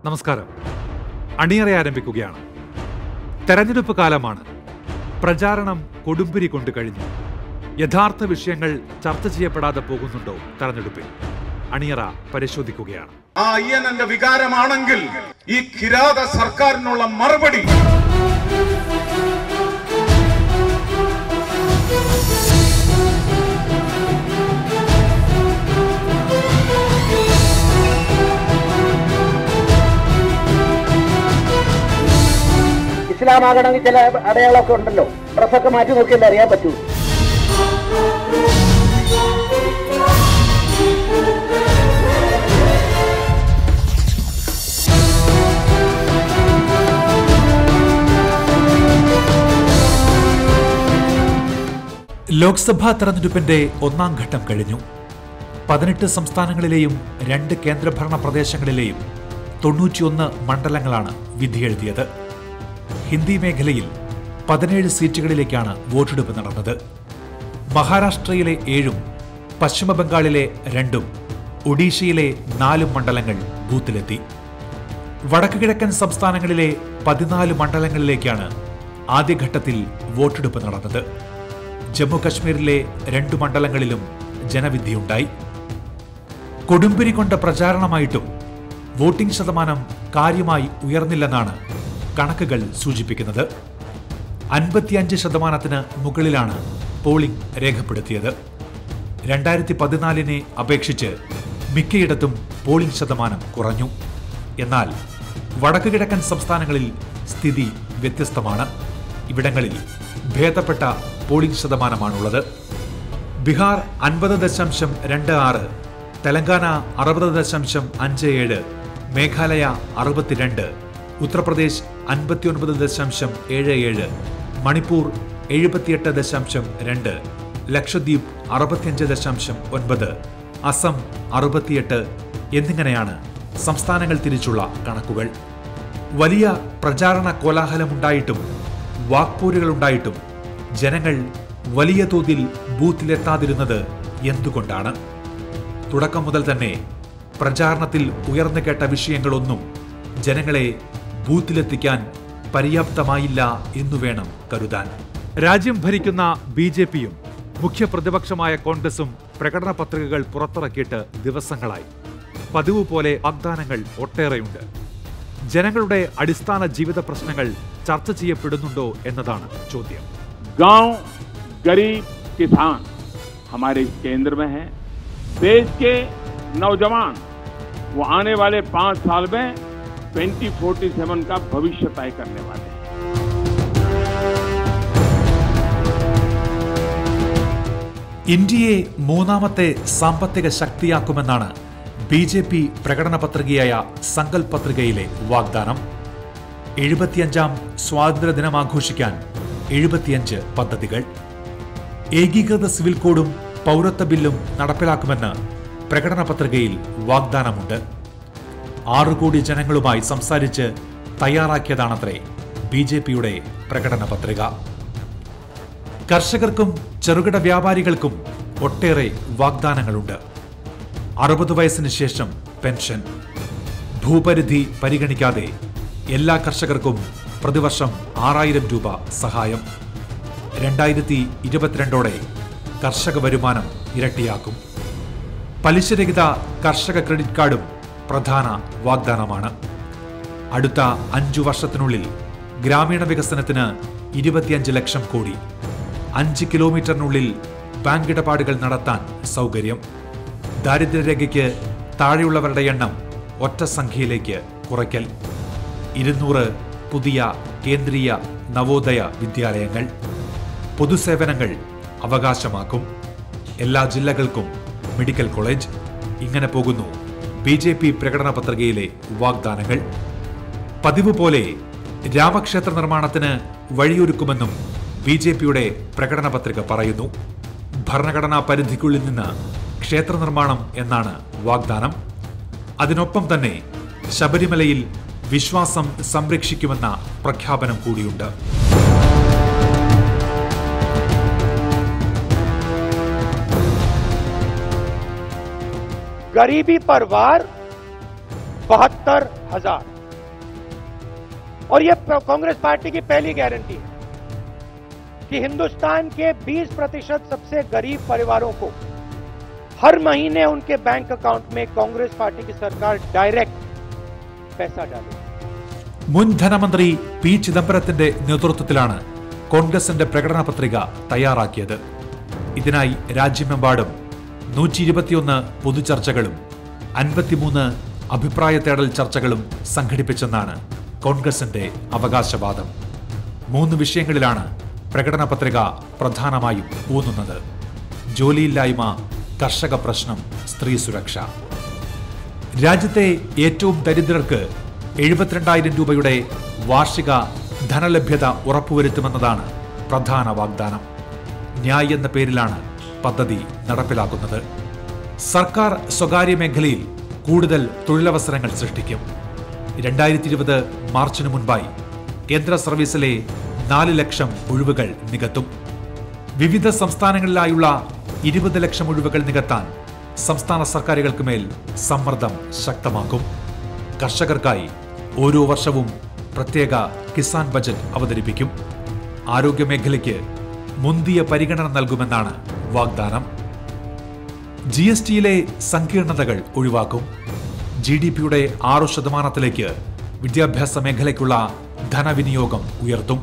നമസ്കാരം. അണിയറ ആരംഭിക്കുകയാണ്. തെരഞ്ഞെടുപ്പ് കാലമാണ്. പ്രചാരണം കൊടുമ്പിരി കൊണ്ട് കഴിഞ്ഞു. യഥാർത്ഥ വിഷയങ്ങൾ ചർച്ച ചെയ്യപ്പെടാതെ പോകുന്നുണ്ടോ തെരഞ്ഞെടുപ്പിൽ? അണിയറ പരിശോധിക്കുകയാണ്. ആ അയ്യനന്റെ വികാരമാണെങ്കിൽ ഈ കിരാത സർക്കാരിനുള്ള മറുപടി ഇസ്ലാമാകണമെങ്കിൽ ചില അടയാളമൊക്കെ ഉണ്ടല്ലോ. ഡ്രസ്സൊക്കെ മാറ്റി നോക്കിയല്ലേ അറിയാൻ പറ്റൂ. ലോക്സഭാ തെരഞ്ഞെടുപ്പിന്റെ ഒന്നാം ഘട്ടം കഴിഞ്ഞു. 18 സംസ്ഥാനങ്ങളിലെയും 2 കേന്ദ്രഭരണ പ്രദേശങ്ങളിലെയും 91 മണ്ഡലങ്ങളാണ് വിധിയെഴുതിയത്. ഹിന്ദി മേഖലയിൽ 17 സീറ്റുകളിലേക്കാണ് വോട്ടെടുപ്പ് നടന്നത്. മഹാരാഷ്ട്രയിലെ 7ഉം പശ്ചിമബംഗാളിലെ 2ഉം ഒഡീഷയിലെ 4 മണ്ഡലങ്ങൾ ബൂത്തിലെത്തി. വടക്കുകിഴക്കൻ സംസ്ഥാനങ്ങളിലെ 14 മണ്ഡലങ്ങളിലേക്കാണ് ആദ്യഘട്ടത്തിൽ വോട്ടെടുപ്പ് നടന്നത്. ജമ്മു കശ്മീരിലെ 2 മണ്ഡലങ്ങളിലും ജനവിധിയുണ്ടായി. കൊടുമ്പിരി കൊണ്ട പ്രചാരണമായിട്ടും വോട്ടിംഗ് ശതമാനം കാര്യമായി ഉയർന്നില്ലെന്നാണ് കണക്കുകൾ സൂചിപ്പിക്കുന്നത്. 55% മുകളിലാണ് പോളിംഗ് രേഖപ്പെടുത്തിയത്. 2014 അപേക്ഷിച്ച് മിക്കയിടത്തും പോളിംഗ് ശതമാനം കുറഞ്ഞു. എന്നാൽ വടക്കുകിഴക്കൻ സംസ്ഥാനങ്ങളിൽ സ്ഥിതി വ്യത്യസ്തമാണ്. ഇവിടങ്ങളിൽ ഭേദപ്പെട്ട പോളിംഗ് ശതമാനമാണുള്ളത്. ബീഹാർ 50.26, തെലങ്കാന 60.57, മേഘാലയ 62, ഉത്തർപ്രദേശ് 59.77, മണിപ്പൂർ 78.2, ലക്ഷദ്വീപ് 65.9, അസം 68 എന്നിങ്ങനെയാണ് സംസ്ഥാനങ്ങൾ തിരിച്ചുള്ള കണക്കുകൾ. വലിയ പ്രചാരണ കോലാഹലമുണ്ടായിട്ടും വാക്പോരുകളുണ്ടായിട്ടും ജനങ്ങൾ വലിയ തോതിൽ ബൂത്തിലെത്താതിരുന്നത് എന്തുകൊണ്ടാണ്? തുടക്കം മുതൽ തന്നെ പ്രചാരണത്തിൽ ഉയർന്നു കേട്ട വിഷയങ്ങളൊന്നും ജനങ്ങളെ ബൂത്തിലെത്തിക്കാൻ പര്യാപ്തമായില്ല എന്നു വേണം കരുതാൻ. രാജ്യം ഭരിക്കുന്ന BJPയും മുഖ്യ പ്രതിപക്ഷമായ കോൺഗ്രസും പ്രകടന പത്രികകൾ പുറത്തിറക്കിയിട്ട് ദിവസങ്ങളായി. പതിവ് പോലെ വാഗ്ദാനങ്ങൾ ഒട്ടേറെയുണ്ട്. ജനങ്ങളുടെ അടിസ്ഥാന ജീവിത പ്രശ്നങ്ങൾ ചർച്ച ചെയ്യപ്പെടുന്നുണ്ടോ എന്നതാണ് ചോദ്യം. गांव गरीब किसान हमारे केंद्र में है. देश के नौजवान वो आने वाले 5 साल में 2047 का भविष्य तय करने वाले हैं. ഇന്ത്യയെ മൂന്നാമത്തെ സാമ്പത്തിക ശക്തിയാക്കുമെന്നാണ് BJP പ്രകടന പത്രികയായ സങ്കൽപ് പത്രികയിലെ വാഗ്ദാനം. 75ാം സ്വാതന്ത്ര്യദിനം ആഘോഷിക്കാൻ 75 പദ്ധതികൾ. ഏകീകൃത സിവിൽ കോഡും പൗരത്വ ബില്ലും നടപ്പിലാക്കുമെന്ന് പ്രകടന പത്രികയിൽ വാഗ്ദാനമുണ്ട്. 6 കോടി ജനങ്ങളുമായി സംസാരിച്ച് തയ്യാറാക്കിയതാണത്രേ BJPയുടെ പ്രകടന പത്രിക. കർഷകർക്കും ചെറുകിട വ്യാപാരികൾക്കും ഒട്ടേറെ വാഗ്ദാനങ്ങളുണ്ട്. 60 വയസ്സിന് ശേഷം പെൻഷൻ, ഭൂപരിധി പരിഗണിക്കാതെ എല്ലാ കർഷകർക്കും പ്രതിവർഷം 6000 രൂപ സഹായം. 2022 കർഷക വരുമാനം ഇരട്ടിയാക്കും. പലിശരഹിത കർഷക ക്രെഡിറ്റ് കാർഡും പ്രധാന വാഗ്ദാനമാണ്. അടുത്ത 5 വർഷത്തിനുള്ളിൽ ഗ്രാമീണ വികസനത്തിന് 25 ലക്ഷം കോടി. 5 കിലോമീറ്ററിനുള്ളിൽ ബാങ്ക് ഇടപാടുകൾ നടത്താൻ സൗകര്യം. ദാരിദ്ര്യരേഖയ്ക്ക് താഴെയുള്ളവരുടെ എണ്ണം ഒറ്റ സംഖ്യയിലേക്ക് കുറയ്ക്കൽ. 200 പുതിയ കേന്ദ്രീയ നവോദയ വിദ്യാലയങ്ങൾ. പൊതുസേവനങ്ങൾ അവകാശമാക്കും. എല്ലാ ജില്ലകൾക്കും മെഡിക്കൽ കോളേജ്. ഇങ്ങനെ പോകുന്നു BJP പ്രകടന പത്രികയിലെ വാഗ്ദാനങ്ങൾ. പതിവ് പോലെ രാമക്ഷേത്ര നിർമ്മാണത്തിന് വഴിയൊരുക്കുമെന്നും BJPയുടെ പ്രകടന പത്രിക പറയുന്നു. ഭരണഘടനാ പരിധിക്കുള്ളിൽ നിന്ന് ക്ഷേത്ര നിർമ്മാണം എന്നാണ് വാഗ്ദാനം. അതിനൊപ്പം തന്നെ ശബരിമലയിൽ വിശ്വാസം സംരക്ഷിക്കുമെന്ന പ്രഖ്യാപനം കൂടിയുണ്ട്. गरीबी पर वार 72,000। और ये कांग्रेस पार्टी की पहली गारंटी है कि हिंदुस्तान के 20% सबसे गरीब परिवारों को हर महीने उनके बैंक अकाउंट में कांग्रेस पार्टी की सरकार डायरेक्ट पैसा डालेगी. മുൻ ധനമന്ത്രി പി ചിദംബരത്തിന്റെ നേതൃത്വത്തിലാണ് കോൺഗ്രസിന്റെ പ്രകടന പത്രിക തയ്യാറാക്കിയത്. ഇതിനായി രാജ്യമെമ്പാടും 121 പൊതുചർച്ചകളും 53 അഭിപ്രായ തേടൽ ചർച്ചകളും സംഘടിപ്പിച്ചെന്നാണ് കോൺഗ്രസിന്റെ അവകാശവാദം. 3 വിഷയങ്ങളിലാണ് പ്രകടന പത്രിക പ്രധാനമായും ഊന്നുന്നത്: ജോലിയില്ലായ്മ, കർഷക പ്രശ്നം, സ്ത്രീ സുരക്ഷ. രാജ്യത്തെ ഏറ്റവും ദരിദ്രർക്ക് 72,000 രൂപയുടെ വാർഷിക ധനലഭ്യത ഉറപ്പുവരുത്തുമെന്നതാണ് പ്രധാന വാഗ്ദാനം. ന്യായ് എന്ന പേരിലാണ് പദ്ധതി നടപ്പിലാക്കുന്നത്. സർക്കാർ സ്വകാര്യ മേഖലയിൽ കൂടുതൽ തൊഴിലവസരങ്ങൾ സൃഷ്ടിക്കും. 2020 മാർച്ചിന് മുൻപായി കേന്ദ്ര സർവീസിലെ 4 ലക്ഷം ഒഴിവുകൾ നികത്തും. വിവിധ സംസ്ഥാനങ്ങളിലായുള്ള 20 ലക്ഷം ഒഴിവുകൾ നികത്താൻ സംസ്ഥാന സർക്കാരുകൾക്ക് മേൽ സമ്മർദ്ദം ശക്തമാക്കും. കർഷകർക്കായി ഓരോ വർഷവും പ്രത്യേക കിസാൻ ബജറ്റ് അവതരിപ്പിക്കും. ആരോഗ്യമേഖലയ്ക്ക് മുന്തിയ പരിഗണന നൽകുമെന്നാണ് വാഗ്ദാനം. GSTയിലെ സങ്കീർണതകൾ ഒഴിവാക്കും. GDPയുടെ 6% വിദ്യാഭ്യാസ മേഖലയ്ക്കുള്ള ധനവിനിയോഗം ഉയർത്തും.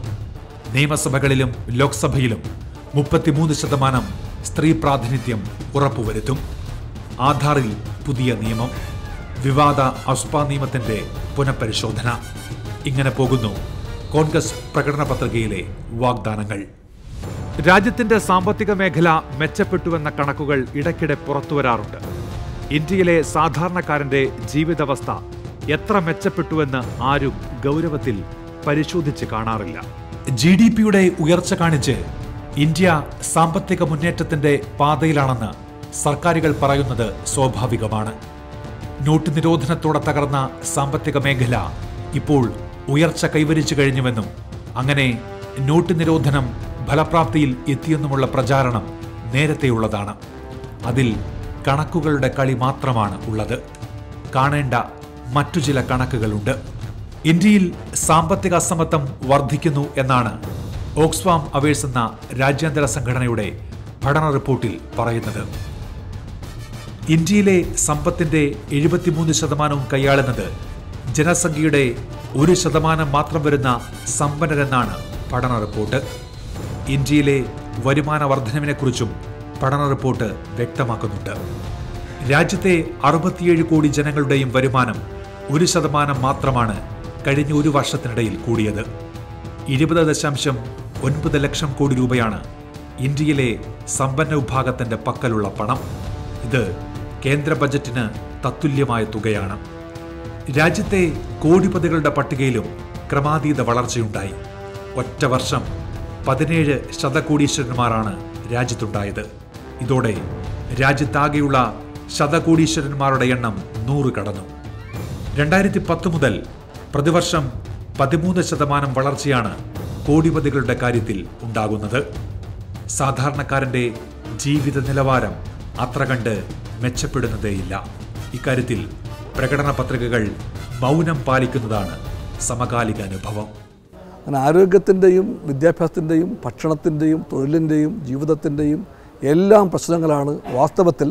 നിയമസഭകളിലും ലോക്സഭയിലും 33% സ്ത്രീ പ്രാതിനിധ്യം ഉറപ്പുവരുത്തും. ആധാറിൽ പുതിയ നിയമം, വിവാദ അസ്പ നിയമത്തിന്റെ പുനഃപരിശോധന. ഇങ്ങനെ പോകുന്നു കോൺഗ്രസ് പ്രകടന പത്രികയിലെ വാഗ്ദാനങ്ങൾ. രാജ്യത്തിന്റെ സാമ്പത്തിക മേഖല മെച്ചപ്പെട്ടുവെന്ന കണക്കുകൾ ഇടയ്ക്കിടെ പുറത്തുവരാറുണ്ട്. ഇന്ത്യയിലെ സാധാരണക്കാരന്റെ ജീവിതാവസ്ഥ എത്ര മെച്ചപ്പെട്ടുവെന്ന് ആരും ഗൗരവത്തിൽ പരിശോധിച്ച് കാണാറില്ല. GDPയുടെ ഉയർച്ച കാണിച്ച് ഇന്ത്യ സാമ്പത്തിക മുന്നേറ്റത്തിന്റെ പാതയിലാണെന്ന് സർക്കാരുകൾ പറയുന്നത് സ്വാഭാവികമാണ്. നോട്ട് നിരോധനത്തോടെ തകർന്ന സാമ്പത്തിക മേഖല ഇപ്പോൾ ഉയർച്ച കൈവരിച്ചു കഴിഞ്ഞുവെന്നും അങ്ങനെ നോട്ട് നിരോധനം ഫലപ്രാപ്തിയിൽ എത്തിയെന്നുമുള്ള പ്രചാരണം നേരത്തെയുള്ളതാണ്. അതിൽ കണക്കുകളുടെ കളി മാത്രമാണ് ഉള്ളത്. കാണേണ്ട മറ്റു ചില കണക്കുകളുണ്ട്. ഇന്ത്യയിൽ സാമ്പത്തിക അസമത്വം വർദ്ധിക്കുന്നു എന്നാണ് ഓക്സ്ഫാം അവേഴ്സ് എന്ന രാജ്യാന്തര സംഘടനയുടെ പഠന റിപ്പോർട്ടിൽ പറയുന്നത്. ഇന്ത്യയിലെ സമ്പത്തിന്റെ 73% കൈയാളുന്നത് ജനസംഖ്യയുടെ 1% മാത്രം വരുന്ന സമ്പന്നരെന്നാണ് പഠന റിപ്പോർട്ട്. ഇന്ത്യയിലെ വരുമാന വർധനവിനെക്കുറിച്ചും പഠന റിപ്പോർട്ട് വ്യക്തമാക്കുന്നുണ്ട്. രാജ്യത്തെ 67 കോടി ജനങ്ങളുടെയും വരുമാനം 1% മാത്രമാണ് കഴിഞ്ഞ ഒരു വർഷത്തിനിടയിൽ കൂടിയത്. 20.9 ലക്ഷം കോടി രൂപയാണ് ഇന്ത്യയിലെ സമ്പന്ന വിഭാഗത്തിന്റെ പക്കലുള്ള പണം. ഇത് കേന്ദ്ര ബജറ്റിന് തത്തുല്യമായ തുകയാണ്. രാജ്യത്തെ കോടിപതികളുടെ പട്ടികയിലും ക്രമാതീത വളർച്ചയുണ്ടായി. ഒറ്റ വർഷം 17 ശതകോടീശ്വരന്മാരാണ് രാജ്യത്തുണ്ടായത്. ഇതോടെ രാജ്യത്താകെയുള്ള ശതകോടീശ്വരന്മാരുടെ എണ്ണം 100 കടന്നു. 2010 മുതൽ പ്രതിവർഷം 13% വളർച്ചയാണ് കോടിപതികളുടെ കാര്യത്തിൽ ഉണ്ടാകുന്നത്. സാധാരണക്കാരന്റെ ജീവിത നിലവാരം അത്ര കണ്ട് മെച്ചപ്പെടുന്നതേയില്ല. ഇക്കാര്യത്തിൽ പ്രകടന പത്രികകൾ മൗനം പാലിക്കുന്നതാണ് സമകാലിക അനുഭവം. അങ്ങനെ ആരോഗ്യത്തിൻ്റെയും വിദ്യാഭ്യാസത്തിൻ്റെയും ഭക്ഷണത്തിൻ്റെയും തൊഴിലിൻ്റെയും ജീവിതത്തിൻ്റെയും എല്ലാം പ്രശ്നങ്ങളാണ് വാസ്തവത്തിൽ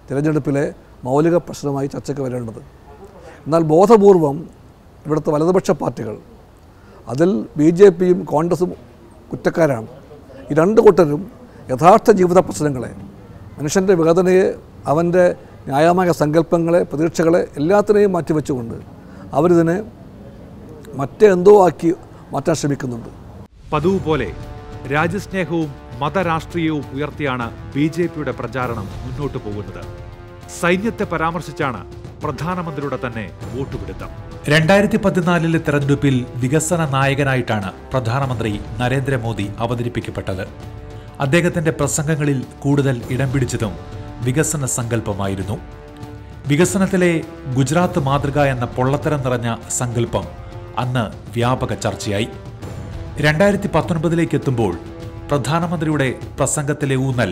തിരഞ്ഞെടുപ്പിലെ മൗലിക പ്രശ്നമായി ചർച്ചയ്ക്ക് വരേണ്ടത്. എന്നാൽ ബോധപൂർവം ഇവിടുത്തെ വലതുപക്ഷ പാർട്ടികൾ, അതിൽ BJPയും കോൺഗ്രസും കുറ്റക്കാരാണ്. ഈ രണ്ട് കൂട്ടരും യഥാർത്ഥ ജീവിത പ്രശ്നങ്ങളെ, മനുഷ്യൻ്റെ വേദനയെ, അവൻ്റെ ന്യായമായ സങ്കല്പങ്ങളെ, പ്രതീക്ഷകളെ എല്ലാത്തിനെയും മാറ്റിവെച്ചുകൊണ്ട് അവരിതിനെ മറ്റെന്തോ ആക്കി മാറ്റാൻ ശ്രമിക്കുന്നുണ്ട്. പതിവ് പോലെ രാജ്യസ്നേഹവും മതരാഷ്ട്രീയവും ഉയർത്തിയാണ് BJPയുടെ പ്രചാരണം മുന്നോട്ടു പോകുന്നത്. സൈന്യത്തെ പരാമർശിച്ചാണ് പ്രധാനമന്ത്രിയുടെ തന്നെ വോട്ടുപിടുത്തം. 2014 തെരഞ്ഞെടുപ്പിൽ വികസന നായകനായിട്ടാണ് പ്രധാനമന്ത്രി നരേന്ദ്രമോദി അവതരിപ്പിക്കപ്പെട്ടത്. അദ്ദേഹത്തിന്റെ പ്രസംഗങ്ങളിൽ കൂടുതൽ ഇടം പിടിച്ചതും വികസന സങ്കല്പമായിരുന്നു. വികസനത്തിലെ ഗുജറാത്ത് മാതൃക എന്ന പൊള്ളത്തരം നിറഞ്ഞ സങ്കല്പം അന്ന് വ്യാപക ചർച്ചയായി. 2019 എത്തുമ്പോൾ പ്രധാനമന്ത്രിയുടെ പ്രസംഗത്തിലെ ഊന്നൽ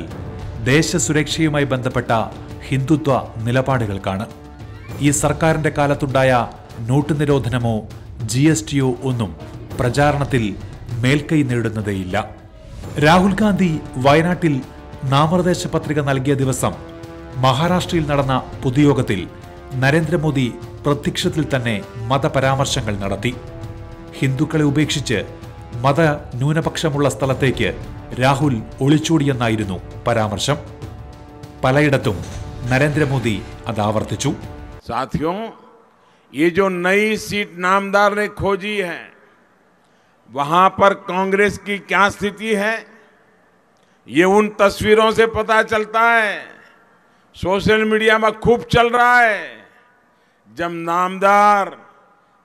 ദേശസുരക്ഷയുമായി ബന്ധപ്പെട്ട ഹിന്ദുത്വ നിലപാടുകൾക്കാണ്. ഈ സർക്കാരിന്റെ കാലത്തുണ്ടായ നോട്ട് നിരോധനമോ GSTയോ ഒന്നും പ്രചാരണത്തിൽ മേൽക്കൈ നേടുന്നതേയില്ല. രാഹുൽ ഗാന്ധി വയനാട്ടിൽ നാമനിർദ്ദേശ പത്രിക നൽകിയ ദിവസം മഹാരാഷ്ട്രയിൽ നടന്ന പൊതുയോഗത്തിൽ നരേന്ദ്രമോദി പ്രത്യക്ഷത്തിൽ തന്നെ മതപരാമർശങ്ങൾ നടത്തി. ഹിന്ദുക്കളെ ഉപേക്ഷിച്ച് മത ന്യൂനപക്ഷമുള്ള സ്ഥലത്തേക്ക് രാഹുൽ ഒളിച്ചോടിയെന്നായിരുന്നു പരാമർശം. പലയിടത്തും നരേന്ദ്രമോദി അത് ആവർത്തിച്ചു. साथियों, ये जो नई सीट नामदार ने खोजी है, वहां पर कांग्रेस की क्या स्थिति है, ये उन तस्वीरों से पता चलता है. सोशल मीडिया में खूब चल रहा है. जब नामदार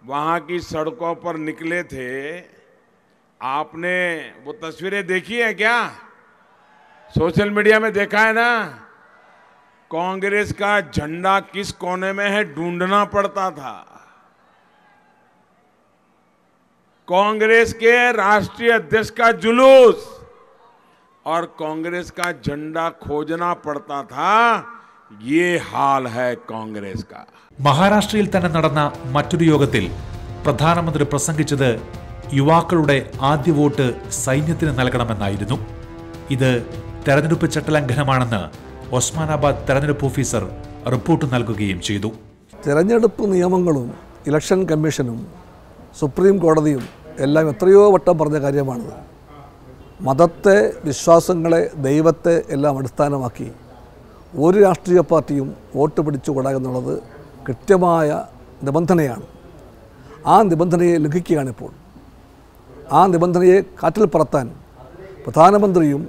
वहां की सड़कों पर निकले थे, आपने वो तस्वीरें देखी है क्या? सोशल मीडिया में देखा है ना? कांग्रेस का झंडा किस कोने में है ढूंढना पड़ता था. कांग्रेस के राष्ट्रीय अध्यक्ष का जुलूस और कांग्रेस का झंडा खोजना पड़ता था. ये हाल है कांग्रेस का. മഹാരാഷ്ട്രയിൽ തന്നെ നടന്ന മറ്റൊരു യോഗത്തിൽ പ്രധാനമന്ത്രി പ്രസംഗിച്ചത് യുവാക്കളുടെ ആദ്യ വോട്ട് സൈന്യത്തിന് നൽകണമെന്നായിരുന്നു. ഇത് തെരഞ്ഞെടുപ്പ് ചട്ടലംഘനമാണെന്ന് ഒസ്മാനാബാദ് തെരഞ്ഞെടുപ്പ് ഓഫീസർ റിപ്പോർട്ട് നൽകുകയും ചെയ്തു. തെരഞ്ഞെടുപ്പ് നിയമങ്ങളും ഇലക്ഷൻ കമ്മീഷനും സുപ്രീം കോടതിയും എല്ലാം എത്രയോ വട്ടം പറഞ്ഞ കാര്യമാണിത്. മതത്തെ, വിശ്വാസങ്ങളെ, ദൈവത്തെ എല്ലാം അടിസ്ഥാനമാക്കി ഒരു രാഷ്ട്രീയ പാർട്ടിയും വോട്ട് പിടിച്ചുകൂടാ എന്നുള്ളത് കൃത്യമായ നിബന്ധനയാണ്. ആ നിബന്ധനയെ ലംഘിക്കുകയാണിപ്പോൾ. ആ നിബന്ധനയെ കാറ്റിൽ പറത്താൻ പ്രധാനമന്ത്രിയും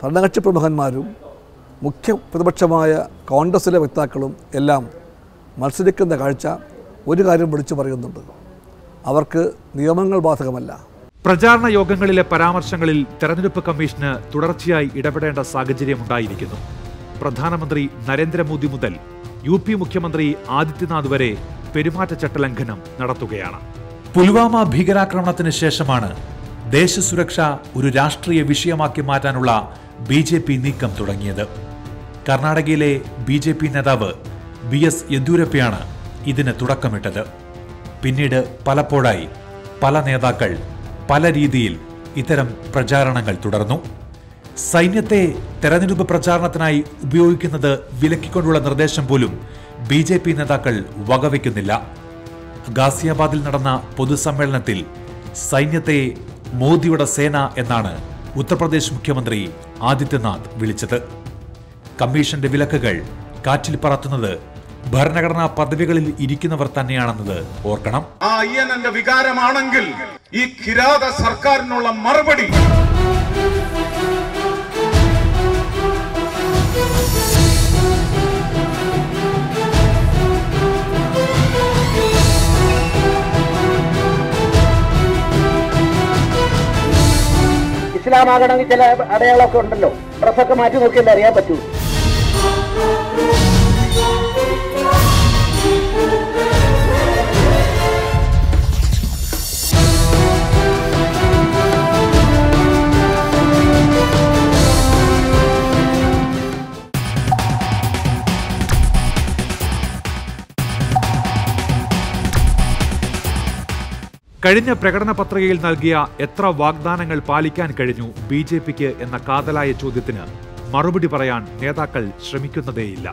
ഭരണകക്ഷി പ്രമുഖന്മാരും മുഖ്യ പ്രതിപക്ഷമായ കോൺഗ്രസിലെ വക്താക്കളും എല്ലാം മത്സരിക്കുന്ന കാഴ്ച ഒരു കാര്യം വിളിച്ചു പറയുന്നുണ്ട്: അവർക്ക് നിയമങ്ങൾ ബാധകമല്ല. പ്രചാരണ യോഗങ്ങളിലെ പരാമർശങ്ങളിൽ തെരഞ്ഞെടുപ്പ് കമ്മീഷന് തുടർച്ചയായി ഇടപെടേണ്ട സാഹചര്യമുണ്ടായിരിക്കുന്നു. പ്രധാനമന്ത്രി നരേന്ദ്രമോദി മുതൽ UP മുഖ്യമന്ത്രി ആദിത്യനാഥ് വരെ പെരുമാറ്റച്ചട്ടലംഘനം നടത്തുകയാണ്. പുൽവാമ ഭീകരാക്രമണത്തിന് ശേഷമാണ് ദേശസുരക്ഷ ഒരു രാഷ്ട്രീയ വിഷയമാക്കി മാറ്റാനുള്ള BJP നീക്കം തുടങ്ങിയത്. കർണാടകയിലെ BJP നേതാവ് BS യെദ്യൂരപ്പയാണ് ഇതിന് തുടക്കമിട്ടത്. പിന്നീട് പലപ്പോഴായി പല നേതാക്കൾ പല രീതിയിൽ ഇത്തരം പ്രചാരണങ്ങൾ തുടർന്നു. സൈന്യത്തെ തെരഞ്ഞെടുപ്പ് പ്രചാരണത്തിനായി ഉപയോഗിക്കുന്നത് വിലക്കിക്കൊണ്ടുള്ള നിർദ്ദേശം പോലും BJP നേതാക്കൾ വകവയ്ക്കുന്നില്ല. ഗാസിയാബാദിൽ നടന്ന പൊതുസമ്മേളനത്തിൽ സൈന്യത്തെ മോദിയുടെ സേന എന്നാണ് ഉത്തർപ്രദേശ് മുഖ്യമന്ത്രി ആദിത്യനാഥ് വിളിച്ചത്. കമ്മീഷന്റെ വിലക്കുകൾ കാറ്റിൽ പറത്തുന്നത് ഭരണഘടനാ പദവികളിൽ ഇരിക്കുന്നവർ തന്നെയാണെന്നത് ഓർക്കണം. ആ അയ്യനന്റെ വികാരമാണെങ്കിൽ ഈ കിരാത സർക്കാരിനുള്ള മറുപടി ഇസ്ലാമാകണമെങ്കിൽ ചില അടയാളമൊക്കെ ഉണ്ടല്ലോ. ഡ്രസ്സൊക്കെ മാറ്റി നോക്കിയല്ലേ അറിയാൻ പറ്റൂ. കഴിഞ്ഞ പ്രകടന പത്രികയിൽ നൽകിയ എത്ര വാഗ്ദാനങ്ങൾ പാലിക്കാൻ കഴിഞ്ഞു BJPക്ക് എന്ന കാതലായ ചോദ്യത്തിന് മറുപടി പറയാൻ നേതാക്കൾ ശ്രമിക്കുന്നതേയില്ല.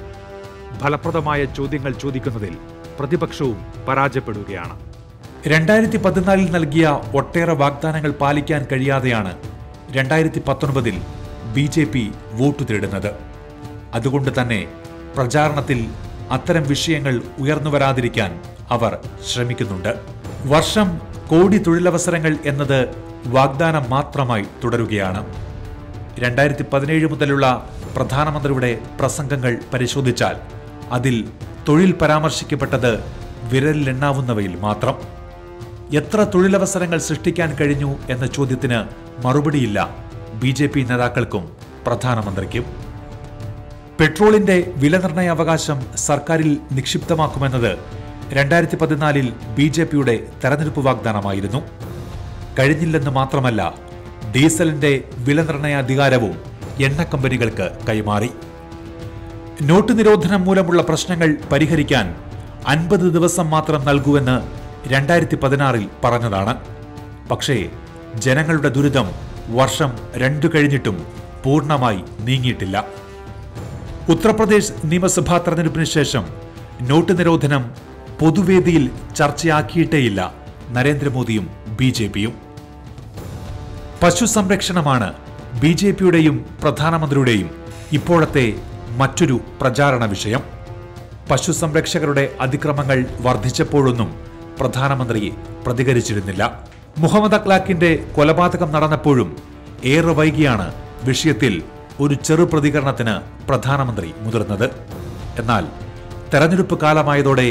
ഫലപ്രദമായ ചോദ്യങ്ങൾ ചോദിക്കുന്നതിൽ പ്രതിപക്ഷവും പരാജയപ്പെടുകയാണ്. 2014 നൽകിയ ഒട്ടേറെ വാഗ്ദാനങ്ങൾ പാലിക്കാൻ കഴിയാതെയാണ് 2019 BJP വോട്ട് തേടുന്നത്. അതുകൊണ്ട് തന്നെ പ്രചാരണത്തിൽ അത്തരം വിഷയങ്ങൾ ഉയർന്നുവരാതിരിക്കാൻ അവർ ശ്രമിക്കുന്നുണ്ട്. വർഷം കോടി തൊഴിലവസരങ്ങൾ എന്നത് വാഗ്ദാനം മാത്രമായി തുടരുകയാണ്. 2017 മുതലുള്ള പ്രധാനമന്ത്രിയുടെ പ്രസംഗങ്ങൾ പരിശോധിച്ചാൽ അതിൽ തൊഴിൽ പരാമർശിക്കപ്പെട്ടത് വിരലിലെണ്ണാവുന്നവയിൽ മാത്രം. എത്ര തൊഴിലവസരങ്ങൾ സൃഷ്ടിക്കാൻ കഴിഞ്ഞു എന്ന ചോദ്യത്തിന് മറുപടിയില്ല BJP നേതാക്കൾക്കും പ്രധാനമന്ത്രിക്കും. പെട്രോളിന്റെ വിലനിർണ്ണയാവകാശം സർക്കാരിൽ നിക്ഷിപ്തമാക്കുമെന്നത് 2014 BJPയുടെ തെരഞ്ഞെടുപ്പ് വാഗ്ദാനമായിരുന്നു. കഴിഞ്ഞില്ലെന്ന് മാത്രമല്ല, ഡീസലിന്റെ വിലനിർണ്ണയാധികാരവും എണ്ണ കമ്പനികൾക്ക് കൈമാറി. നോട്ട് നിരോധനം മൂലമുള്ള പ്രശ്നങ്ങൾ പരിഹരിക്കാൻ 50 ദിവസം മാത്രം നൽകുമെന്ന് 2016 പറഞ്ഞതാണ്. പക്ഷേ ജനങ്ങളുടെ ദുരിതം വർഷം 2 കഴിഞ്ഞിട്ടും പൂർണ്ണമായി നീങ്ങിയിട്ടില്ല. ഉത്തർപ്രദേശ് നിയമസഭാ തെരഞ്ഞെടുപ്പിന് ശേഷം നോട്ട് നിരോധനം പൊതുവേദിയിൽ ചർച്ചയാക്കിയിട്ടേയില്ല നരേന്ദ്രമോദിയും BJPയും. പശു സംരക്ഷണമാണ് BJPയുടെയും പ്രധാനമന്ത്രിയുടെയും ഇപ്പോഴത്തെ മറ്റൊരു പ്രചാരണ വിഷയം. പശു സംരക്ഷകരുടെ അതിക്രമങ്ങൾ വർദ്ധിച്ചപ്പോഴൊന്നും പ്രധാനമന്ത്രി പ്രതികരിച്ചിരുന്നില്ല. മുഹമ്മദ് അഖ്ലാഖിന്റെ കൊലപാതകം നടന്നപ്പോഴും ഏറെ വൈകിയാണ് വിഷയത്തിൽ ഒരു ചെറു പ്രതികരണത്തിന് പ്രധാനമന്ത്രി മുതിർന്നത്. എന്നാൽ തെരഞ്ഞെടുപ്പ് കാലമായതോടെ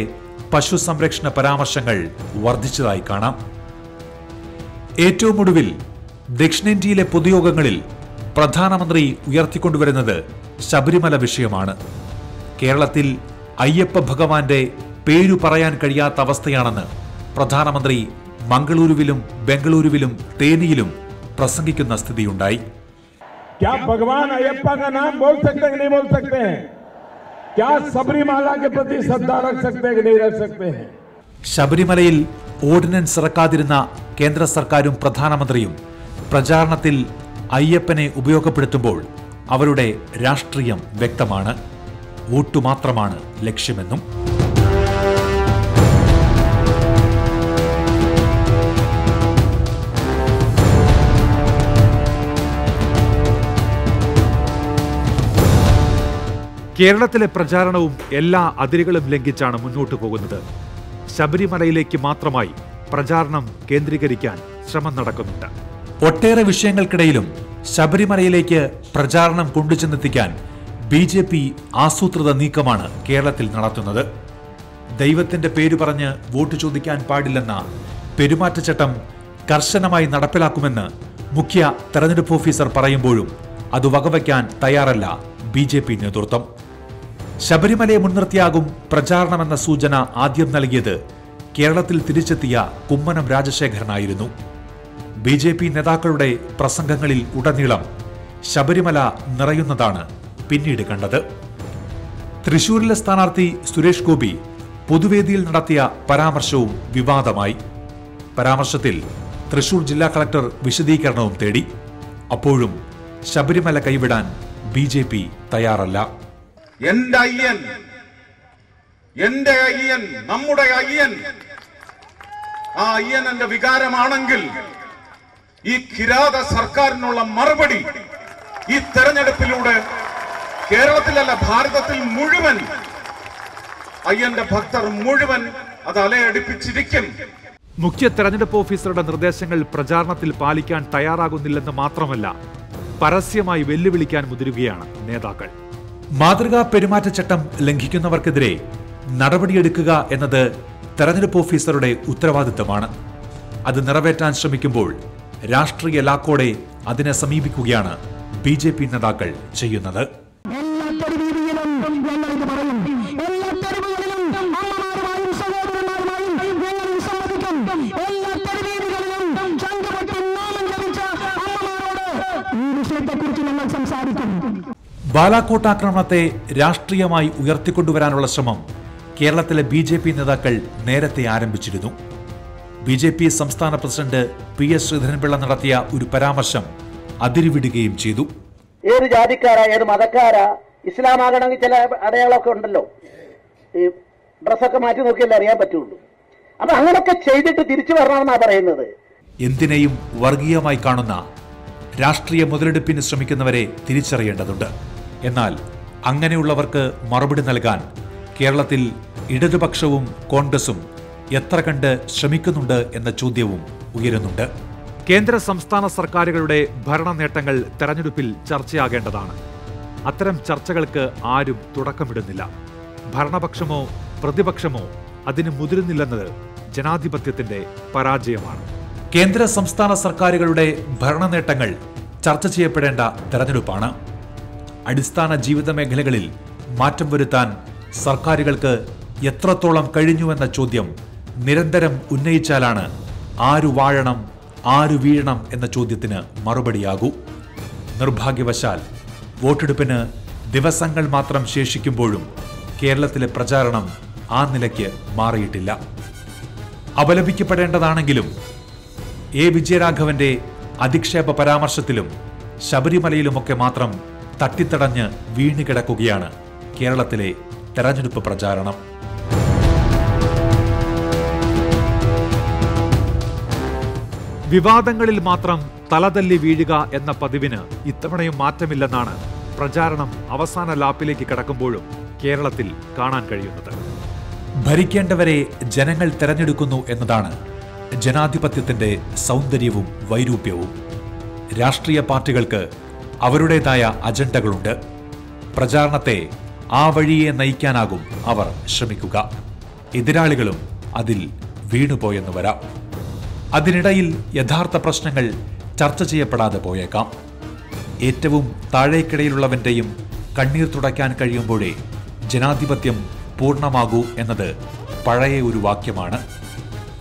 പശു സംരക്ഷണ പരാമർശങ്ങൾ വർദ്ധിച്ചതായി കാണാം. ഏറ്റവും ഒടുവിൽ ദക്ഷിണേന്ത്യയിലെ പൊതുയോഗങ്ങളിൽ പ്രധാനമന്ത്രി ഉയർത്തിക്കൊണ്ടുവരുന്നത് ശബരിമല വിഷയമാണ്. കേരളത്തിൽ അയ്യപ്പ ഭഗവാന്റെ പേരു പറയാൻ കഴിയാത്ത അവസ്ഥയാണെന്ന് പ്രധാനമന്ത്രി മംഗളൂരുവിലും ബംഗളൂരുവിലും തേനിയിലും പ്രസംഗിക്കുന്ന സ്ഥിതിയുണ്ടായി. क्या भगवान अयप्पा का नाम बोल सकते हैं कि नहीं बोल सकते हैं? क्या सबरीमाला के प्रति श्रद्धा रख सकते हैं कि नहीं रख सकते हैं? ശബരിമലയിൽ ഓർഡിനൻസ് ഇറക്കാതിരുന്ന കേന്ദ്ര സർക്കാരും പ്രധാനമന്ത്രിയും പ്രചാരണത്തിൽ അയ്യപ്പനെ ഉപയോഗപ്പെടുത്തുമ്പോൾ അവരുടെ രാഷ്ട്രീയം വ്യക്തമാണ്. വോട്ടു മാത്രമാണ് ലക്ഷ്യമെന്നും. കേരളത്തിലെ പ്രചാരണവും എല്ലാ അതിരുകളും ലംഘിച്ചാണ് മുന്നോട്ടു പോകുന്നത്. ശബരിമലയിലേക്ക് മാത്രമായി പ്രചാരണം കേന്ദ്രീകരിക്കാൻ ശ്രമം നടക്കുന്നുണ്ട്. ഒട്ടേറെ വിഷയങ്ങൾക്കിടയിലും ശബരിമലയിലേക്ക് പ്രചാരണം കൊണ്ടുചെന്നെത്തിക്കാൻ BJP ആസൂത്രിത നീക്കമാണ് കേരളത്തിൽ നടത്തുന്നത്. ദൈവത്തിന്റെ പേര് പറഞ്ഞ് വോട്ട് ചോദിക്കാൻ പാടില്ലെന്ന പെരുമാറ്റച്ചട്ടം കർശനമായി നടപ്പിലാക്കുമെന്ന് മുഖ്യ തെരഞ്ഞെടുപ്പ് ഓഫീസർ പറയുമ്പോഴും അത് വകവയ്ക്കാൻ തയ്യാറല്ല BJP നേതൃത്വം. ശബരിമലയെ മുൻനിർത്തിയാകും പ്രചാരണമെന്ന സൂചന ആദ്യം നൽകിയത് കേരളത്തിൽ തിരിച്ചെത്തിയ കുമ്മനം രാജശേഖരനായിരുന്നു. BJP നേതാക്കളുടെ പ്രസംഗങ്ങളിൽ ഉടനീളം ശബരിമല നിറയുന്നതാണ് പിന്നീട് കണ്ടത്. തൃശൂരിലെ സ്ഥാനാർത്ഥി സുരേഷ് ഗോപി പൊതുവേദിയിൽ നടത്തിയ പരാമർശവും വിവാദമായി. പരാമർശത്തിൽ തൃശൂർ ജില്ലാ കളക്ടർ വിശദീകരണവും തേടി. അപ്പോഴും ശബരിമല കൈവിടാൻ BJP തയ്യാറല്ല. എന്റെ അയ്യൻ, നമ്മുടെ അയ്യൻ, ആ അയ്യൻ എന്റെ വികാരമാണെങ്കിൽ ഈ കിരാത സർക്കാരിനുള്ള മറുപടി ഈ തെരഞ്ഞെടുപ്പിലൂടെ കേരളത്തിലല്ല ഭാരതത്തിൽ മുഴുവൻ അയ്യന്റെ ഭക്തർ മുഴുവൻ അത് അലയടിപ്പിച്ചിരിക്കും. മുഖ്യ തെരഞ്ഞെടുപ്പ് ഓഫീസറുടെ നിർദ്ദേശങ്ങൾ പ്രചാരണത്തിൽ പാലിക്കാൻ തയ്യാറാകുന്നില്ലെന്ന് മാത്രമല്ല, പരസ്യമായി വെല്ലുവിളിക്കാൻ മുതിരുകയാണ് നേതാക്കൾ. മാതൃകാ പെരുമാറ്റച്ചട്ടം ലംഘിക്കുന്നവർക്കെതിരെ നടപടിയെടുക്കുക എന്നത് തെരഞ്ഞെടുപ്പ് ഓഫീസറുടെ ഉത്തരവാദിത്തമാണ്. അത് നിറവേറ്റാൻ ശ്രമിക്കുമ്പോൾ രാഷ്ട്രീയ ലാക്കോടെ അതിനെ സമീപിക്കുകയാണ് BJP നേതാക്കൾ ചെയ്യുന്നത്. ബാലാക്കോട്ട് ആക്രമണത്തെ രാഷ്ട്രീയമായി ഉയർത്തിക്കൊണ്ടുവരാനുള്ള ശ്രമം കേരളത്തിലെ BJP നേതാക്കൾ നേരത്തെ ആരംഭിച്ചിരുന്നു. BJP സംസ്ഥാന പ്രസിഡന്റ് PS ശ്രീധരൻപിള്ള നടത്തിയ ഒരു പരാമർശം അതിരുവിടുകയും ചെയ്തു. ഏത് ജാതിക്കാരാ, ഏത് മതക്കാരാ, ഇസ്ലാമാകണമെങ്കിൽ ചില അടയാളമൊക്കെ ഉണ്ടല്ലോ, ഈ ഡ്രസ്സൊക്കെ മാറ്റി നോക്കിയല്ലേ അറിയാൻ പറ്റുള്ളൂ. അപ്പൊ അങ്ങനെയൊക്കെ ചെയ്തിട്ട് തിരിച്ചു വരണമെന്നാ പറയുന്നത്. എന്തിനേയും വർഗീയമായി കാണുന്ന രാഷ്ട്രീയ മുതലെടുപ്പിന് ശ്രമിക്കുന്നവരെ തിരിച്ചറിയേണ്ടതുണ്ട്. എന്നാൽ അങ്ങനെയുള്ളവർക്ക് മറുപടി നൽകാൻ കേരളത്തിൽ ഇടതുപക്ഷവും കോൺഗ്രസും എത്ര കണ്ട് ശ്രമിക്കുന്നുണ്ട് എന്ന ചോദ്യവും ഉയരുന്നുണ്ട്. കേന്ദ്ര സംസ്ഥാന സർക്കാരുകളുടെ ഭരണ നേട്ടങ്ങൾ തെരഞ്ഞെടുപ്പിൽ ചർച്ചയാകേണ്ടതാണ്. അത്തരം ചർച്ചകൾക്ക് ആരും തുടക്കമിടുന്നില്ല. ഭരണപക്ഷമോ പ്രതിപക്ഷമോ അതിന് മുതിരുന്നില്ലെന്നത് ജനാധിപത്യത്തിന്റെ പരാജയമാണ്. കേന്ദ്ര സംസ്ഥാന സർക്കാരുകളുടെ ഭരണ നേട്ടങ്ങൾ ചർച്ച ചെയ്യപ്പെടേണ്ട തെരഞ്ഞെടുപ്പാണ്. അടിസ്ഥാന ജീവിത മേഖലകളിൽ മാറ്റം വരുത്താൻ സർക്കാരുകൾക്ക് എത്രത്തോളം കഴിഞ്ഞുവെന്ന ചോദ്യം നിരന്തരം ഉന്നയിച്ചാലാണ് ആരു വാഴണം ആരു വീഴണം എന്ന ചോദ്യത്തിന് മറുപടിയാകൂ. നിർഭാഗ്യവശാൽ വോട്ടെടുപ്പിന് ദിവസങ്ങൾ മാത്രം ശേഷിക്കുമ്പോഴും കേരളത്തിലെ പ്രചാരണം ആ നിലയ്ക്ക് മാറിയിട്ടില്ല. അപലപിക്കപ്പെടേണ്ടതാണെങ്കിലും എ വിജയരാഘവന്റെ അധിക്ഷേപ പരാമർശത്തിലും ശബരിമലയിലുമൊക്കെ മാത്രം തട്ടിത്തടഞ്ഞ് വീണുകിടക്കുകയാണ് കേരളത്തിലെ തെരഞ്ഞെടുപ്പ് പ്രചാരണം. വിവാദങ്ങളിൽ മാത്രം തലതല്ലി വീഴുക എന്ന പതിവിന് ഇത്തവണയും മാറ്റമില്ലെന്നാണ് പ്രചാരണം അവസാന ലാപ്പിലേക്ക് കടക്കുമ്പോഴും കേരളത്തിൽ കാണാൻ കഴിയുന്നത്. ഭരിക്കേണ്ടവരെ ജനങ്ങൾ തെരഞ്ഞെടുക്കുന്നു എന്നതാണ് ജനാധിപത്യത്തിന്റെ സൗന്ദര്യവും വൈരൂപ്യവും. രാഷ്ട്രീയ പാർട്ടികൾക്ക് അവരുടേതായ അജണ്ടകളുണ്ട്. പ്രചാരണത്തെ ആ വഴിയെ നയിക്കാനാകും അവർ ശ്രമിക്കുക. എതിരാളികളും അതിൽ വീണുപോയെന്ന് വരാം. അതിനിടയിൽ യഥാർത്ഥ പ്രശ്നങ്ങൾ ചർച്ച ചെയ്യപ്പെടാതെ പോയേക്കാം. ഏറ്റവും താഴേക്കിടയിലുള്ളവന്റെയും കണ്ണീർ തുടയ്ക്കാൻ കഴിയുമ്പോഴേ ജനാധിപത്യം പൂർണ്ണമാകൂ എന്നത് പഴയ ഒരു വാക്യമാണ്.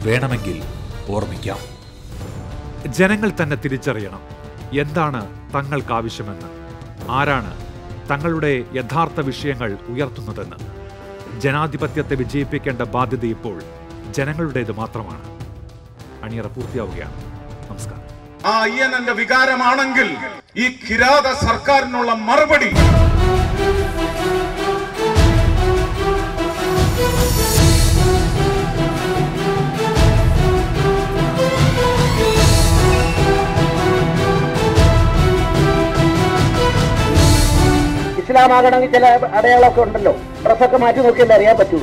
വേണമെങ്കിൽ ഓർമ്മിക്കാം. ജനങ്ങൾ തന്നെ തിരിച്ചറിയണം എന്താണ് തങ്ങൾക്കാവശ്യമെന്ന്, ആരാണ് തങ്ങളുടെ യഥാർത്ഥ വിഷയങ്ങൾ ഉയർത്തുന്നതെന്ന്. ജനാധിപത്യത്തെ വിജയിപ്പിക്കേണ്ട ബാധ്യത ഇപ്പോൾ ജനങ്ങളുടേത് മാത്രമാണ്. അണിയറ പൂർത്തിയാവുകയാണ്. നമസ്കാരം. ആ അയ്യനന്റെ വികാരമാണെങ്കിൽ ഈ കിരാത സർക്കാരിനുള്ള മറുപടി ഇസ്ലാമാകണമെങ്കിൽ ചില അടയാളമൊക്കെ ഉണ്ടല്ലോ. ഡ്രസ്സൊക്കെ മാറ്റി നോക്കിയല്ലേ അറിയാൻ പറ്റൂ.